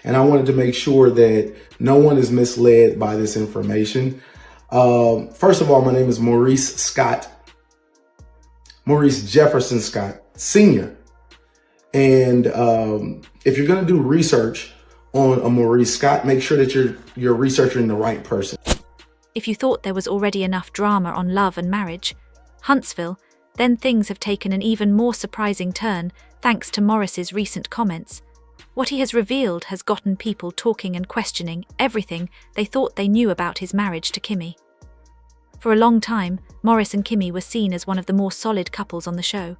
And I wanted to make sure that no one is misled by this information. First of all, my name is Maurice Scott, Maurice Jefferson Scott, Sr. And if you're going to do research on a Maurice Scott, make sure that you're researching the right person. If you thought there was already enough drama on love and marriage, Huntsville, then things have taken an even more surprising turn thanks to Maurice's recent comments. What he has revealed has gotten people talking and questioning everything they thought they knew about his marriage to Kimmi. For a long time, Maurice and Kimmi were seen as one of the more solid couples on the show.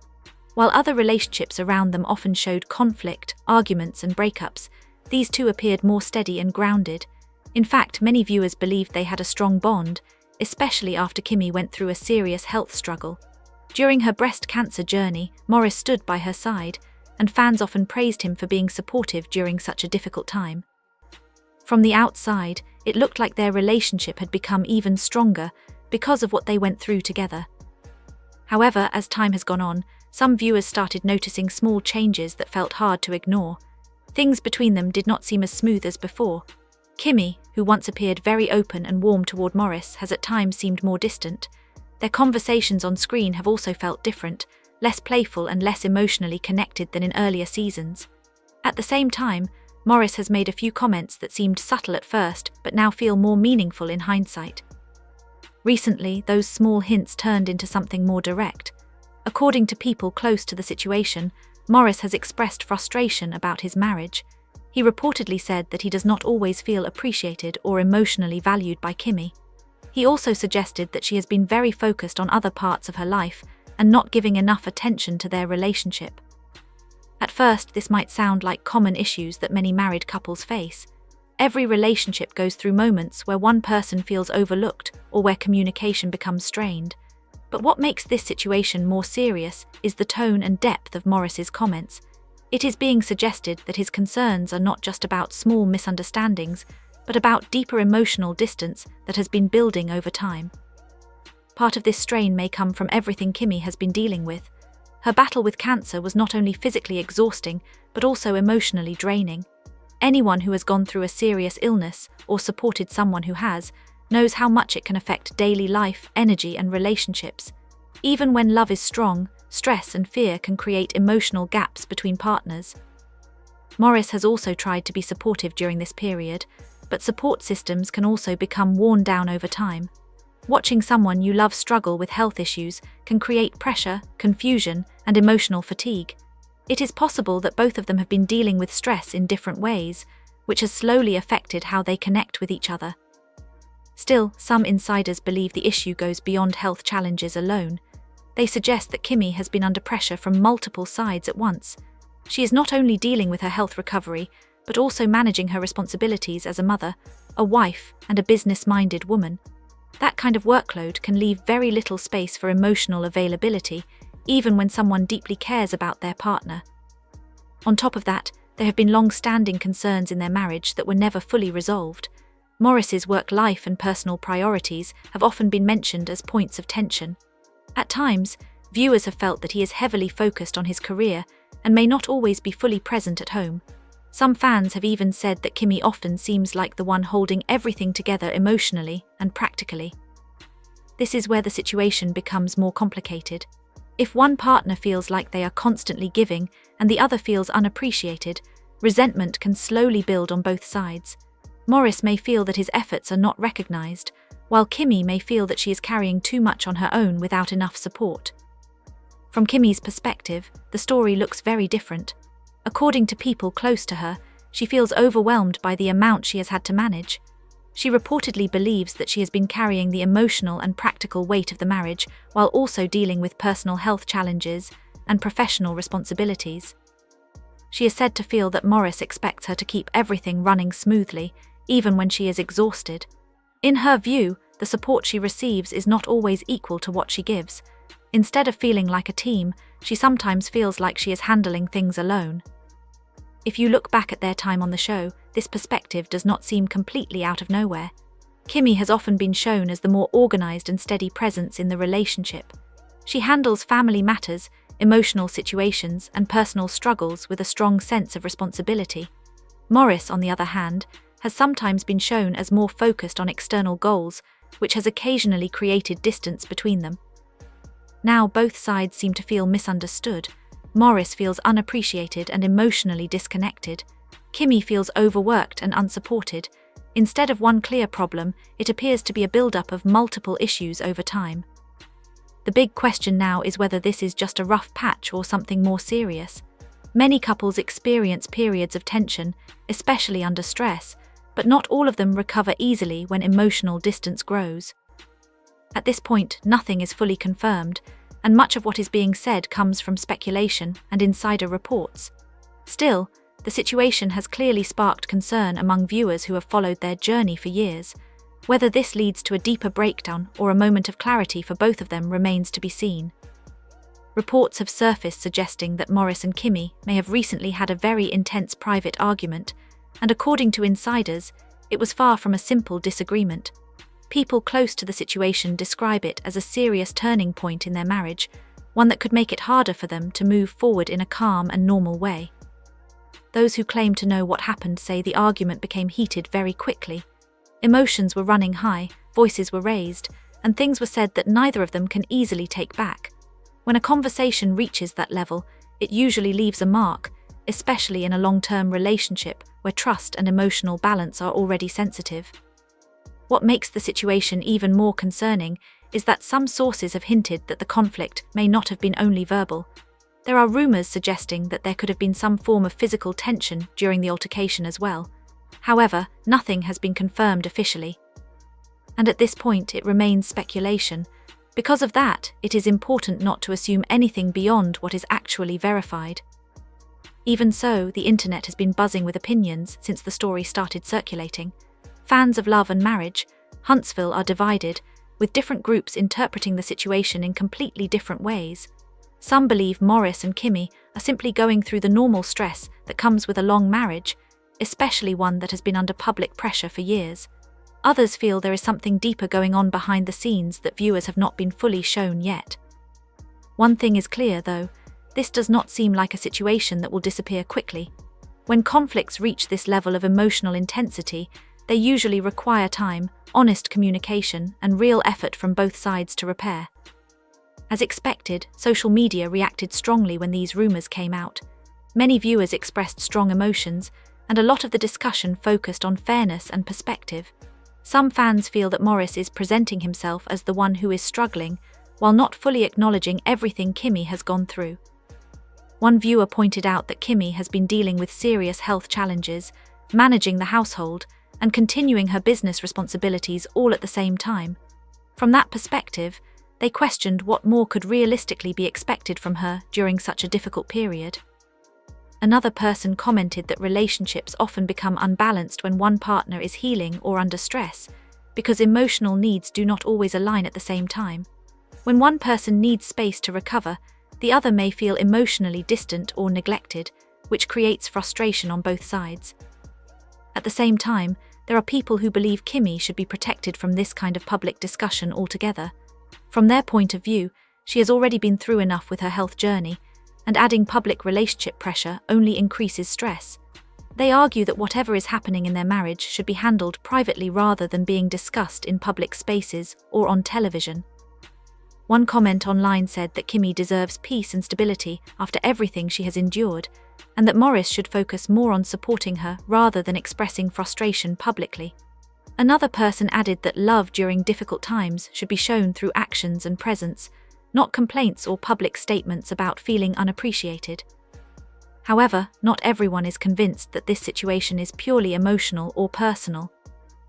While other relationships around them often showed conflict, arguments, and breakups, these two appeared more steady and grounded. In fact, many viewers believed they had a strong bond, especially after Kimmi went through a serious health struggle. During her breast cancer journey, Maurice stood by her side, and fans often praised him for being supportive during such a difficult time. From the outside, it looked like their relationship had become even stronger because of what they went through together. However, as time has gone on, some viewers started noticing small changes that felt hard to ignore. Things between them did not seem as smooth as before. Kimmi, who once appeared very open and warm toward Maurice, has at times seemed more distant. Their conversations on screen have also felt different, less playful and less emotionally connected than in earlier seasons. At the same time, Maurice has made a few comments that seemed subtle at first but now feel more meaningful in hindsight. Recently, those small hints turned into something more direct. According to people close to the situation, Maurice has expressed frustration about his marriage. He reportedly said that he does not always feel appreciated or emotionally valued by Kimmi. He also suggested that she has been very focused on other parts of her life and not giving enough attention to their relationship. At first, this might sound like common issues that many married couples face. Every relationship goes through moments where one person feels overlooked or where communication becomes strained. But what makes this situation more serious is the tone and depth of Maurice's comments. It is being suggested that his concerns are not just about small misunderstandings, but about deeper emotional distance that has been building over time. Part of this strain may come from everything Kimmi has been dealing with. Her battle with cancer was not only physically exhausting, but also emotionally draining. Anyone who has gone through a serious illness or supported someone who has knows how much it can affect daily life, energy, and relationships. Even when love is strong, stress and fear can create emotional gaps between partners. Maurice has also tried to be supportive during this period, but support systems can also become worn down over time. Watching someone you love struggle with health issues can create pressure, confusion, and emotional fatigue. It is possible that both of them have been dealing with stress in different ways, which has slowly affected how they connect with each other. Still, some insiders believe the issue goes beyond health challenges alone. They suggest that Kimmi has been under pressure from multiple sides at once. She is not only dealing with her health recovery, but also managing her responsibilities as a mother, a wife, and a business-minded woman. That kind of workload can leave very little space for emotional availability, even when someone deeply cares about their partner. On top of that, there have been long-standing concerns in their marriage that were never fully resolved. Maurice's work life and personal priorities have often been mentioned as points of tension. At times, viewers have felt that he is heavily focused on his career and may not always be fully present at home. Some fans have even said that Kimmi often seems like the one holding everything together emotionally and practically. This is where the situation becomes more complicated. If one partner feels like they are constantly giving and the other feels unappreciated, resentment can slowly build on both sides. Maurice may feel that his efforts are not recognized, while Kimmi may feel that she is carrying too much on her own without enough support. From Kimmi's perspective, the story looks very different. According to people close to her, she feels overwhelmed by the amount she has had to manage. She reportedly believes that she has been carrying the emotional and practical weight of the marriage while also dealing with personal health challenges and professional responsibilities. She is said to feel that Maurice expects her to keep everything running smoothly, even when she is exhausted. In her view, the support she receives is not always equal to what she gives. Instead of feeling like a team, she sometimes feels like she is handling things alone. If you look back at their time on the show, this perspective does not seem completely out of nowhere. Kimmi has often been shown as the more organized and steady presence in the relationship. She handles family matters, emotional situations, and personal struggles with a strong sense of responsibility. Maurice, on the other hand, has sometimes been shown as more focused on external goals, which has occasionally created distance between them. Now both sides seem to feel misunderstood. Maurice feels unappreciated and emotionally disconnected. Kimmi feels overworked and unsupported. Instead of one clear problem, it appears to be a build-up of multiple issues over time. The big question now is whether this is just a rough patch or something more serious. Many couples experience periods of tension, especially under stress, but not all of them recover easily when emotional distance grows. At this point, nothing is fully confirmed, and much of what is being said comes from speculation and insider reports. Still, the situation has clearly sparked concern among viewers who have followed their journey for years. Whether this leads to a deeper breakdown or a moment of clarity for both of them remains to be seen. Reports have surfaced suggesting that Maurice and Kimmi may have recently had a very intense private argument, and according to insiders, it was far from a simple disagreement. People close to the situation describe it as a serious turning point in their marriage, one that could make it harder for them to move forward in a calm and normal way. Those who claim to know what happened say the argument became heated very quickly. Emotions were running high, voices were raised, and things were said that neither of them can easily take back. When a conversation reaches that level, it usually leaves a mark, especially in a long-term relationship where trust and emotional balance are already sensitive. What makes the situation even more concerning is that some sources have hinted that the conflict may not have been only verbal. There are rumors suggesting that there could have been some form of physical tension during the altercation as well. However, nothing has been confirmed officially. And at this point, it remains speculation. Because of that, it is important not to assume anything beyond what is actually verified. Even so, the internet has been buzzing with opinions since the story started circulating. Fans of love and marriage, Huntsville are divided, with different groups interpreting the situation in completely different ways. Some believe Maurice and Kimmi are simply going through the normal stress that comes with a long marriage, especially one that has been under public pressure for years. Others feel there is something deeper going on behind the scenes that viewers have not been fully shown yet. One thing is clear, though, this does not seem like a situation that will disappear quickly. When conflicts reach this level of emotional intensity, they usually require time, honest communication, and real effort from both sides to repair. As expected, social media reacted strongly when these rumors came out. Many viewers expressed strong emotions, and a lot of the discussion focused on fairness and perspective. Some fans feel that Maurice is presenting himself as the one who is struggling, while not fully acknowledging everything Kimmi has gone through. One viewer pointed out that Kimmi has been dealing with serious health challenges, managing the household, and continuing her business responsibilities all at the same time. From that perspective, they questioned what more could realistically be expected from her during such a difficult period. Another person commented that relationships often become unbalanced when one partner is healing or under stress, because emotional needs do not always align at the same time. When one person needs space to recover, the other may feel emotionally distant or neglected, which creates frustration on both sides. At the same time, there are people who believe Kimmi should be protected from this kind of public discussion altogether. From their point of view, she has already been through enough with her health journey, and adding public relationship pressure only increases stress. They argue that whatever is happening in their marriage should be handled privately rather than being discussed in public spaces or on television. One comment online said that Kimmi deserves peace and stability after everything she has endured, and that Maurice should focus more on supporting her rather than expressing frustration publicly. Another person added that love during difficult times should be shown through actions and presence, not complaints or public statements about feeling unappreciated. However, not everyone is convinced that this situation is purely emotional or personal.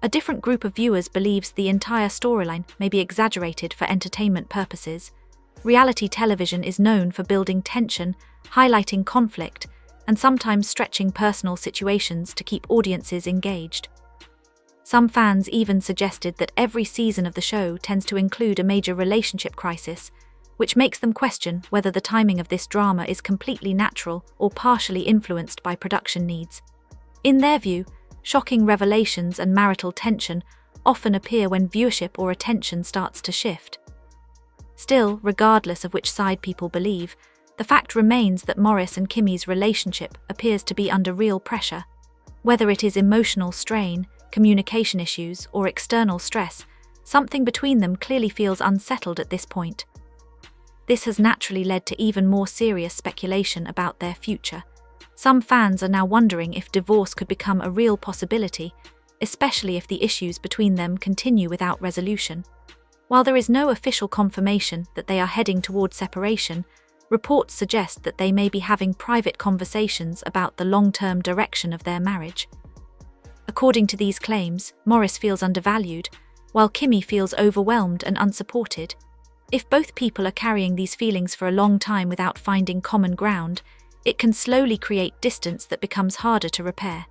A different group of viewers believes the entire storyline may be exaggerated for entertainment purposes. Reality television is known for building tension, highlighting conflict, and sometimes stretching personal situations to keep audiences engaged. Some fans even suggested that every season of the show tends to include a major relationship crisis, which makes them question whether the timing of this drama is completely natural or partially influenced by production needs. In their view, shocking revelations and marital tension often appear when viewership or attention starts to shift. Still, regardless of which side people believe, the fact remains that Maurice and Kimmi's relationship appears to be under real pressure. Whether it is emotional strain, communication issues, or external stress, something between them clearly feels unsettled at this point. This has naturally led to even more serious speculation about their future. Some fans are now wondering if divorce could become a real possibility, especially if the issues between them continue without resolution. While there is no official confirmation that they are heading toward separation, reports suggest that they may be having private conversations about the long-term direction of their marriage. According to these claims, Maurice feels undervalued, while Kimmi feels overwhelmed and unsupported. If both people are carrying these feelings for a long time without finding common ground, it can slowly create distance that becomes harder to repair.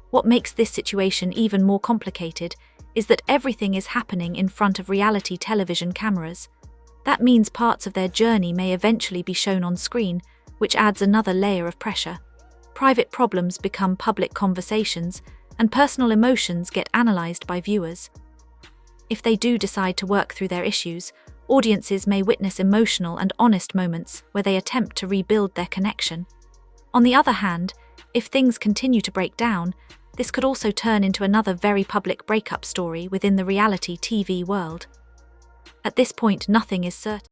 What makes this situation even more complicated is that everything is happening in front of reality television cameras. That means parts of their journey may eventually be shown on screen, which adds another layer of pressure. Private problems become public conversations, and personal emotions get analyzed by viewers. If they do decide to work through their issues, audiences may witness emotional and honest moments where they attempt to rebuild their connection. On the other hand, if things continue to break down, this could also turn into another very public breakup story within the reality TV world. At this point, nothing is certain.